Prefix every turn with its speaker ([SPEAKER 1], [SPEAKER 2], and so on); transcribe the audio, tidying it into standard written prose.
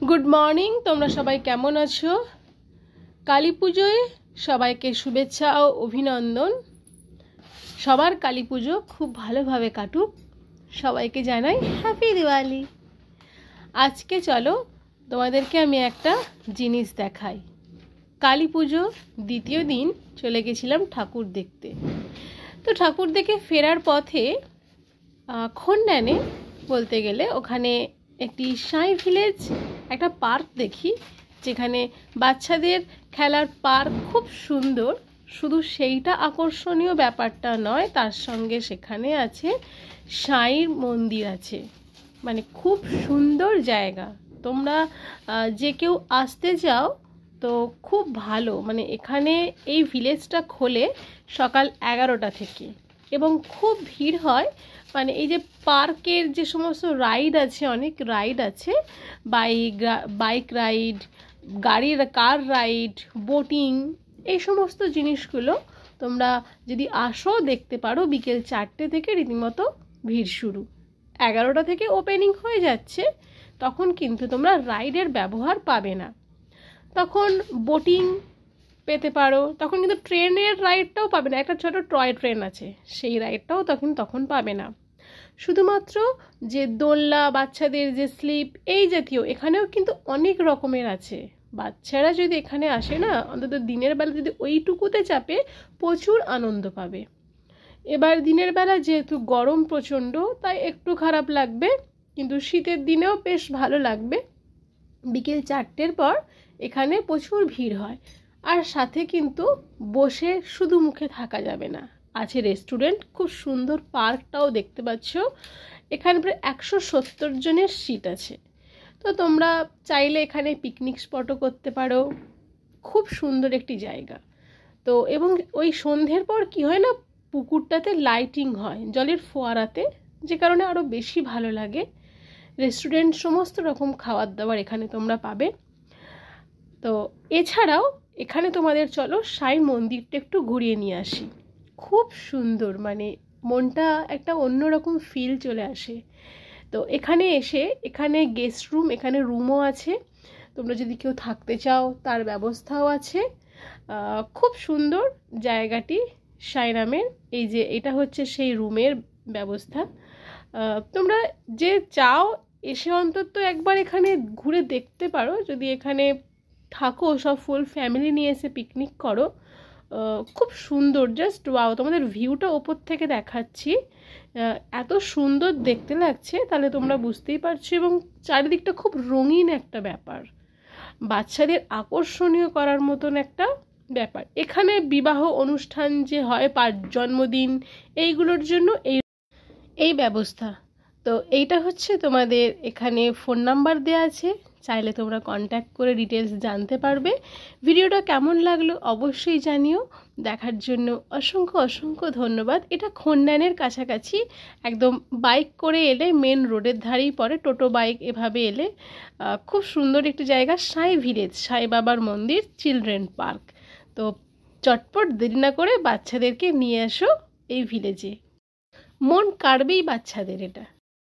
[SPEAKER 1] Good morning. তোমরা সবাই কেমন আছো? কালী পুজোয় সবাইকে শুভেচ্ছা ও অভিনন্দন। সবার কালী পুজো খুব ভালোভাবে কাটুক। সবাইকে জানাই হ্যাপি দিওয়ালি। আজকে চলো তোমাদেরকে আমি একটা জিনিস দেখাই। কালী পুজো দ্বিতীয় দিন চলে গেছিলাম ঠাকুর দেখতে। তো ঠাকুর দেখে ফেরার পথে খন্ডানে বলতে গেলে ওখানে একটি সাই ভিলেজ একটা পার্ক দেখি, যেখানে বাচ্চাদের খেলার পার্ক খুব সুন্দর। শুধু সেইটা আকর্ষণীয় ব্যাপারটা নয়, তার সঙ্গে সেখানে আছে সাইর মন্দির আছে, মানে খুব সুন্দর জায়গা। তোমরা যে কেউ আসতে চাও তো খুব ভালো। মানে এখানে এই ভিলেজটা খোলে সকাল 11টা থেকে এবং খুব ভিড় হয়। মানে এই যে পার্কের যে সমস্ত রাইড আছে, অনেক রাইড আছে, বাইক রাইড, কার রাইড, বোটিং, এই সমস্ত জিনিসগুলো তোমরা যদি আসো দেখতে পারো। বিকেল 4টে থেকে রীতিমতো ভিড় শুরু। 11টা থেকে ওপেনিং হয়ে যাচ্ছে, তখন কিন্তু তোমরা রাইডের ব্যবহার পাবে না। তখন বোটিং পেতে পারো, তখন কিন্তু ট্রেনের রাইডটাও পাবে না। একটা ছোট টয় ট্রেন আছে, সেই রাইডটাও তখন পাবে না। শুধুমাত্র যে দোলনা, বাচ্চাদের যে স্লিপ, এই জাতীয় এখানেও কিন্তু অনেক রকমের আছে। বাচ্চারা যদি এখানে আসে না, অন্তত দিনের বেলা যদি ওইটুকুতে চাপে, প্রচুর আনন্দ পাবে। এবার দিনের বেলা যেহেতু গরম প্রচণ্ড, তাই একটু খারাপ লাগবে, কিন্তু শীতের দিনেও বেশ ভালো লাগবে। বিকেল 4টের পর এখানে প্রচুর ভিড় হয়। আর সাথে কিন্তু বসে শুধু মুখে থাকা যাবে না, আছে রেস্টুরেন্ট, খুব সুন্দর পার্কটাও দেখতে পাচ্ছ। এখানে প্রায় 170 জনের সিট আছে। তো তোমরা চাইলে এখানে পিকনিক স্পটও করতে পারো। খুব সুন্দর একটি জায়গা। তো এবং ওই সন্ধ্যের পর কি হয় না, পুকুরটাতে লাইটিং হয় জলের ফোয়ারাতে, যে কারণে আরও বেশি ভালো লাগে। রেস্টুরেন্ট, সমস্ত রকম খাবার দাবার এখানে তোমরা পাবে। তো এছাড়াও এখানে তোমাদের চলো সাই মন্দিরটা একটু ঘুরিয়ে নিয়ে আসি। খুব সুন্দর, মানে মনটা একটা অন্যরকম ফিল চলে আসে। তো এখানে এসে এখানে গেস্ট রুম, এখানে রুমও আছে। তোমরা যদি কেউ থাকতে চাও তার ব্যবস্থাও আছে। খুব সুন্দর জায়গাটি সাইরামের। এই যে এটা হচ্ছে সেই রুমের ব্যবস্থা। তোমরা যে চাও এসে অন্তত একবার এখানে ঘুরে দেখতে পারো। যদি এখানে থাকো, সব ফুল ফ্যামিলি নিয়ে এসে পিকনিক করো, খুব সুন্দর। Just wow. তোমাদের ভিউটা ওপর থেকে দেখাচ্ছি, এত সুন্দর দেখতে লাগছে, তাহলে তোমরা বুঝতেই পারছো। এবং চারিদিকটা খুব রঙিন একটা ব্যাপার, বাচ্চাদের আকর্ষণীয় করার মতন একটা ব্যাপার। এখানে বিবাহ অনুষ্ঠান যে হয়, জন্মদিন, এইগুলোর জন্য এই ব্যবস্থা। তো এইটা হচ্ছে তোমাদের এখানে ফোন নাম্বার দেওয়া আছে, চাইলে তোমরা কন্ট্যাক্ট করে ডিটেলস জানতে পারবে। ভিডিওটা কেমন লাগলো অবশ্যই জানিও। দেখার জন্য অসংখ্য অসংখ্য ধন্যবাদ। এটা খন্ডানের কাছাকাছি, একদম বাইক করে এলে মেন রোডের ধারেই পড়ে, টোটো বাইক এভাবে এলে খুব সুন্দর একটি জায়গা, সাই ভিলেজ, সাই বাবার মন্দির, চিলড্রেন পার্ক। তো চটপট দেরি না করে বাচ্চাদেরকে নিয়ে এসো এই ভিলেজে, মন কাড়বেই বাচ্চাদের। এটা